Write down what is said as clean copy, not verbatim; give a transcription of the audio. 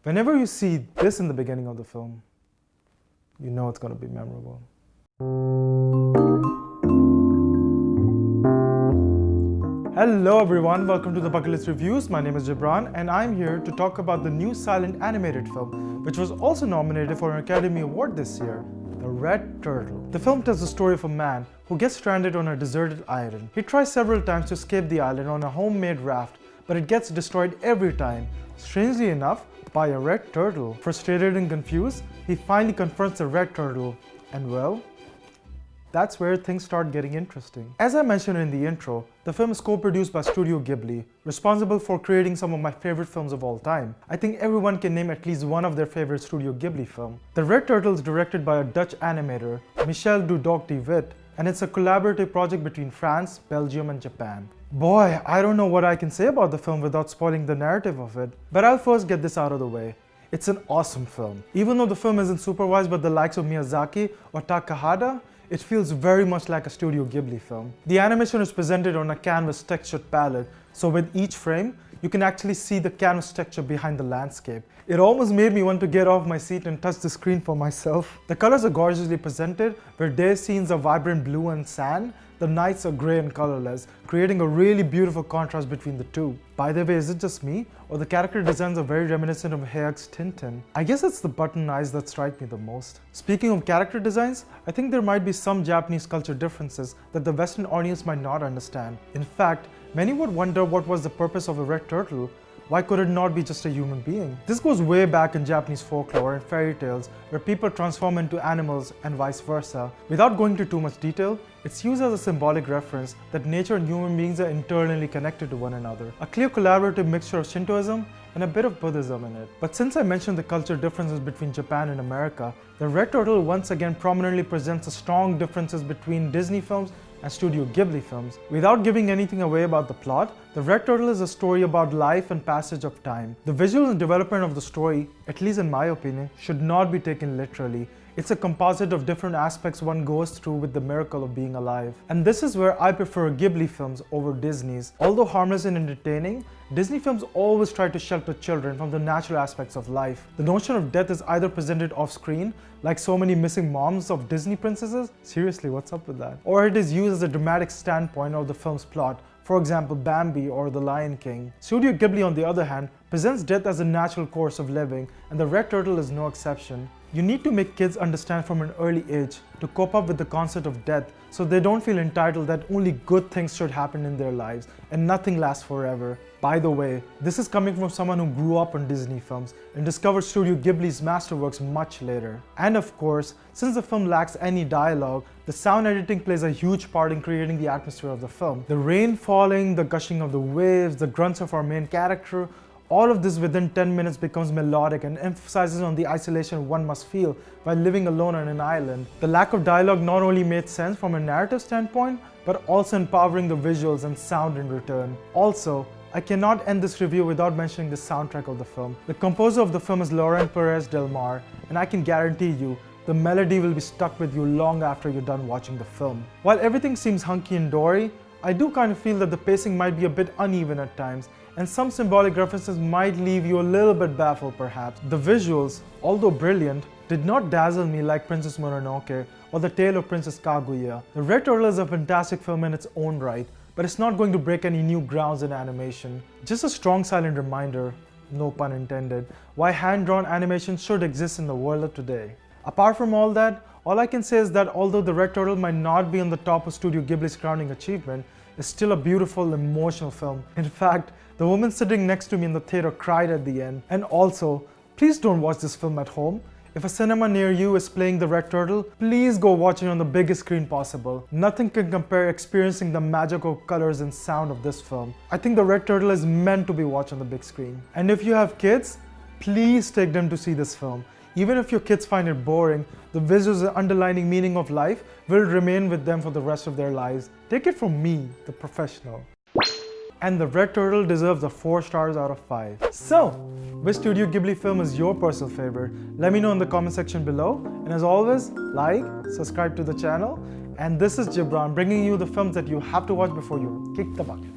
Whenever you see this in the beginning of the film, you know it's going to be memorable. Hello everyone, welcome to the Bucket List Reviews. My name is Gibran and I'm here to talk about the new silent animated film, which was also nominated for an Academy Award this year, The Red Turtle. The film tells the story of a man who gets stranded on a deserted island. He tries several times to escape the island on a homemade raft, but it gets destroyed every time, strangely enough, by a red turtle. Frustrated and confused, he finally confronts the red turtle, and well, that's where things start getting interesting. As I mentioned in the intro, the film is co-produced by Studio Ghibli, responsible for creating some of my favorite films of all time. I think everyone can name at least one of their favorite Studio Ghibli film. The Red Turtle is directed by a Dutch animator, Michel Dudok-de-Wit, and it's a collaborative project between France, Belgium, and Japan. Boy, I don't know what I can say about the film without spoiling the narrative of it, but I'll first get this out of the way. It's an awesome film. Even though the film isn't supervised by the likes of Miyazaki or Takahata, it feels very much like a Studio Ghibli film. The animation is presented on a canvas textured palette, so with each frame, you can actually see the canvas texture behind the landscape. It almost made me want to get off my seat and touch the screen for myself. The colors are gorgeously presented, where day scenes are vibrant blue and sand, the nights are grey and colorless, creating a really beautiful contrast between the two. By the way, is it just me, or the character designs are very reminiscent of Hayek's Tintin? I guess it's the button eyes that strike me the most. Speaking of character designs, I think there might be some Japanese culture differences that the Western audience might not understand. In fact, many would wonder what was the purpose of a red turtle. Why could it not be just a human being? This goes way back in Japanese folklore and fairy tales, where people transform into animals and vice versa. Without going into too much detail, it's used as a symbolic reference that nature and human beings are internally connected to one another. A clear collaborative mixture of Shintoism and a bit of Buddhism in it. But since I mentioned the cultural differences between Japan and America, the Red Turtle once again prominently presents the strong differences between Disney films and Studio Ghibli films. Without giving anything away about the plot, The Red Turtle is a story about life and passage of time. The visual and development of the story, at least in my opinion, should not be taken literally. It's a composite of different aspects one goes through with the miracle of being alive. And this is where I prefer Ghibli films over Disney's. Although harmless and entertaining, Disney films always try to shelter children from the natural aspects of life. The notion of death is either presented off-screen, like so many missing moms of Disney princesses. Seriously, what's up with that? Or it is used as a dramatic standpoint of the film's plot. For example, Bambi or The Lion King. Studio Ghibli, on the other hand, presents death as a natural course of living, and The Red Turtle is no exception. You need to make kids understand from an early age to cope up with the concept of death, so they don't feel entitled that only good things should happen in their lives and nothing lasts forever. By the way, this is coming from someone who grew up on Disney films and discovered Studio Ghibli's masterworks much later. And of course, since the film lacks any dialogue, the sound editing plays a huge part in creating the atmosphere of the film. The rain falling, the gushing of the waves, the grunts of our main character, all of this within 10 minutes becomes melodic and emphasizes on the isolation one must feel while living alone on an island. The lack of dialogue not only made sense from a narrative standpoint, but also empowering the visuals and sound in return. Also, I cannot end this review without mentioning the soundtrack of the film. The composer of the film is Laurent Perez Del Mar, and I can guarantee you, the melody will be stuck with you long after you're done watching the film. While everything seems hunky and dory, I do kind of feel that the pacing might be a bit uneven at times, and some symbolic references might leave you a little bit baffled perhaps. The visuals, although brilliant, did not dazzle me like Princess Mononoke or The Tale of Princess Kaguya. The Red Turtle is a fantastic film in its own right, but it's not going to break any new grounds in animation. Just a strong silent reminder, no pun intended, why hand-drawn animation should exist in the world of today. Apart from all that, all I can say is that although The Red Turtle might not be on the top of Studio Ghibli's crowning achievement, it's still a beautiful, emotional film. In fact, the woman sitting next to me in the theater cried at the end. And also, please don't watch this film at home. If a cinema near you is playing The Red Turtle, please go watch it on the biggest screen possible. Nothing can compare experiencing the magical colors and sound of this film. I think The Red Turtle is meant to be watched on the big screen. And if you have kids, please take them to see this film. Even if your kids find it boring, the visuals and underlying meaning of life will remain with them for the rest of their lives. Take it from me, the professional. And The Red Turtle deserves a 4 stars out of 5. So, which Studio Ghibli film is your personal favorite? Let me know in the comment section below. And as always, like, subscribe to the channel. And this is Gibran bringing you the films that you have to watch before you kick the bucket.